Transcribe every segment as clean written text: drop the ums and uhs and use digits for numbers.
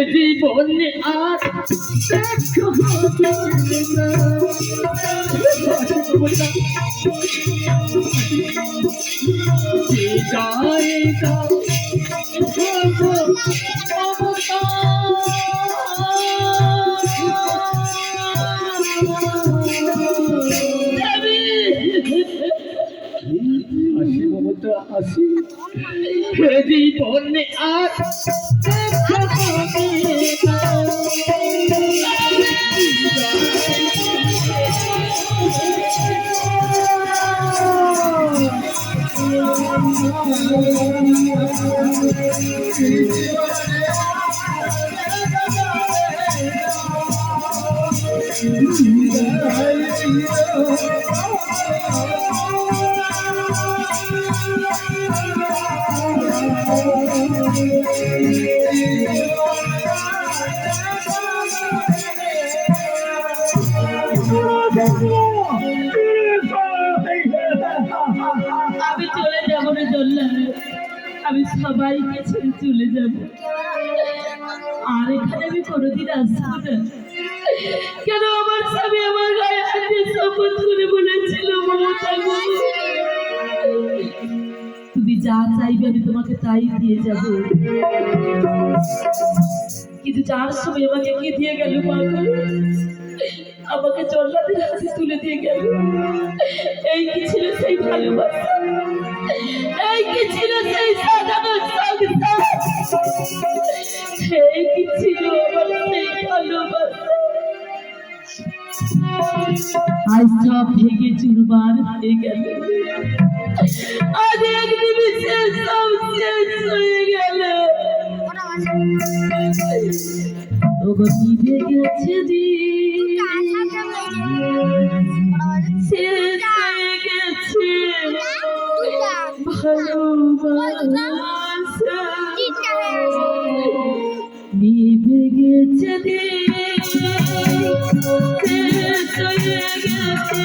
জীবনে আর আসি জীবনে আর আমি চলে যাবো রে জল্লা, আমি সবাইকে ছেড়ে চলে যাব, আর এখানে আমি কোনোদিন আসবো না। কেন আমার স্বামী আমার গায়ে হাতে শপথ করে বলেছিল, মমতা গো তুমি যা চাইবে আমি তোমাকে তাই দিয়ে যাব, কিন্তু যার সময় আমাকে কি দিয়ে গেল বাবা, আমাকে জল্লাদের হাতে তুলে দিয়ে গেল। এই কি ছিল সেই ভালোবাসা, এই কি ছিল সেই সাজানো সংসার, এই কি ছিল আমার সেই ভালোবাসা, আজ সব ভেঙে চুরমার হয়ে গেল। আজ এক নিমিষে সব শেষ হয়ে গেল। ওগো নিভে গেছে দিন, শেষ হয়ে গেছে ভালোবাসা, নিভে গেছে দিন, শেষ হয়ে গেছে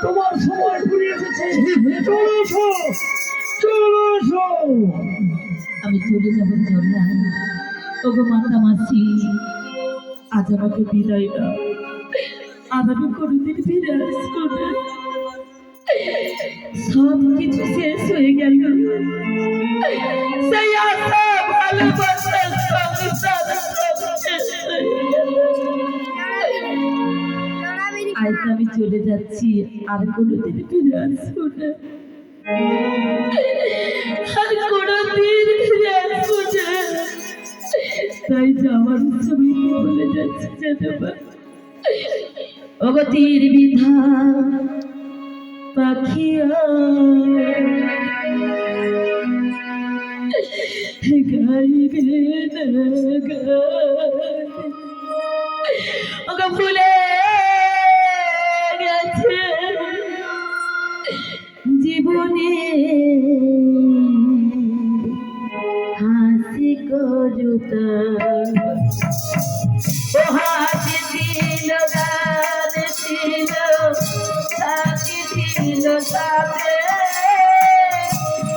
তোমার সময় ঘুরে এসেছে, আমি চলে যাবো জল্লা। ওগো মাতা মাসি, আজ আমাকে বিদায় দাও, আজ আমি কোনোদিন ফিরে আসবো না। সব কিছু শেষ হয়ে গেল, সেই আশা ভালোবাসা সব শেষ হয়ে গেল। আজ আমি চলে যাচ্ছি, আর কোনোদিন ফিরে আসবো না, আর কোনোদিন ফিরে আসবো না। তাই যাওয়ার সময় বলে যাচ্ছি জানো অগতির বিধা পাখিয়া গাইবে না ওগো ভুলে গেছে জীবনে হাসি করুতা ও হাসি ছিল গান ছিল সাথী ছিল সাথে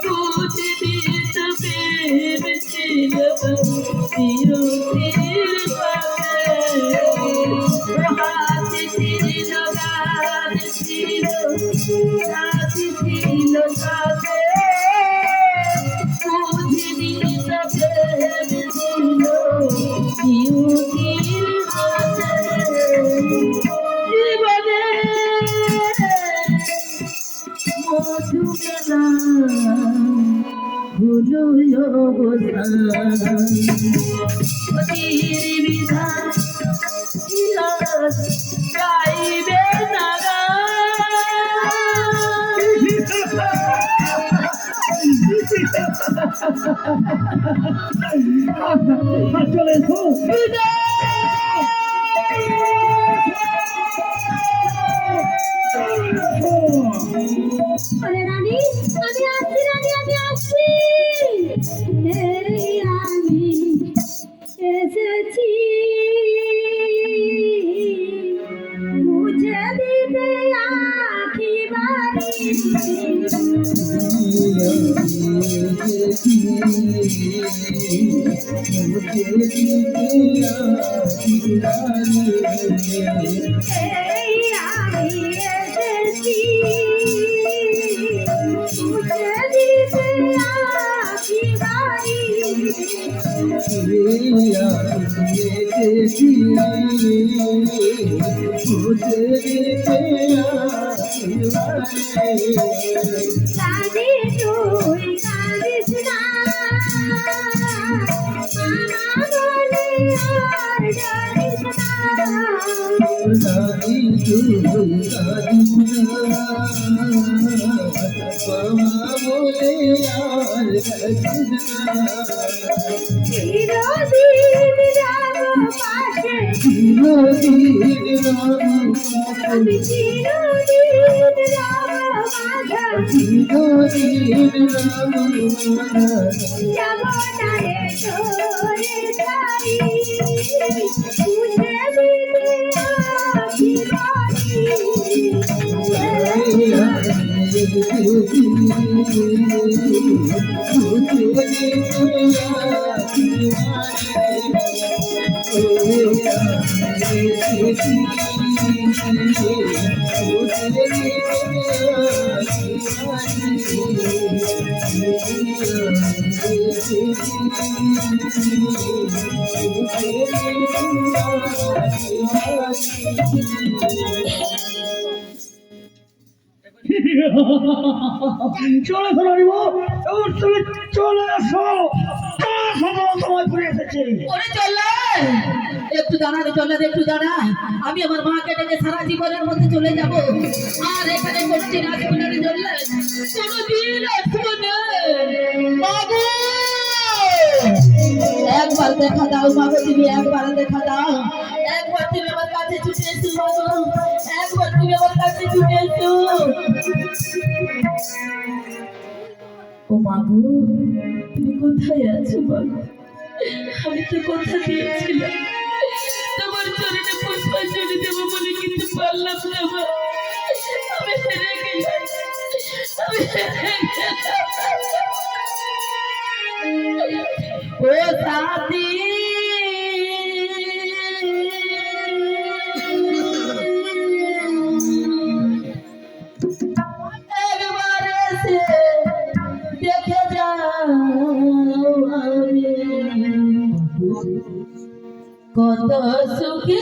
পৃথিবীত প্রেম ছিল চিরদিন পাবে ও হাসি ছিল গান ছিল সাথী ছিল সাথে পৃথিবীত প্রেম ছিল চিরদিন জীবনে মধুমেলা ভুলো অবসান বিধান গাইবে না চলে আরে রানী, আমি আসছি রানী, আমি আসছি। এই আমি এসেছি মুঝে দিতে আখি বাড়ি এই আমি এসেছি মুঝে দিতে আখি বাড়ি কাঁদি তুই কাঁদিস না মামা বলে আর জানিস চিরদিন যাব পাশে আমি চিরদিন যাব মাঝে যাব না রে তোরে ছাড়ি মুঝে দিতে আখি চলে ফেলারিব চলে চলে আসো সময় পড়ে এসেছে ওরে চলে একটু দাঁড়া রে চলে একটু দাঁড়া আমি আমার মাকে ডেকে সারা জীবনের মধ্যে চলে যাব আর এখানে কোনোদিন আসবো না রে চলে কোনোদিন আসবো না মাগো একবার দেখা দাও মাগো তুমি একবার দেখা দাও একবার তুমি আমার কাছে ছুটে এসো মাগো একবার তুমি আমার কাছে ছুটে এসো ও মাগো তুমি কোথায় আছো মাগো আমি তো কথা দিয়েছিলাম তোমার চরণে পুষ্পাঞ্জলি দেব বলে কিন্তু পারলাম না মা আমি হেরে গেলাম আমি হেরে গেলাম ও সাথী একবার এসে দেখে যাও আমি কত সুখে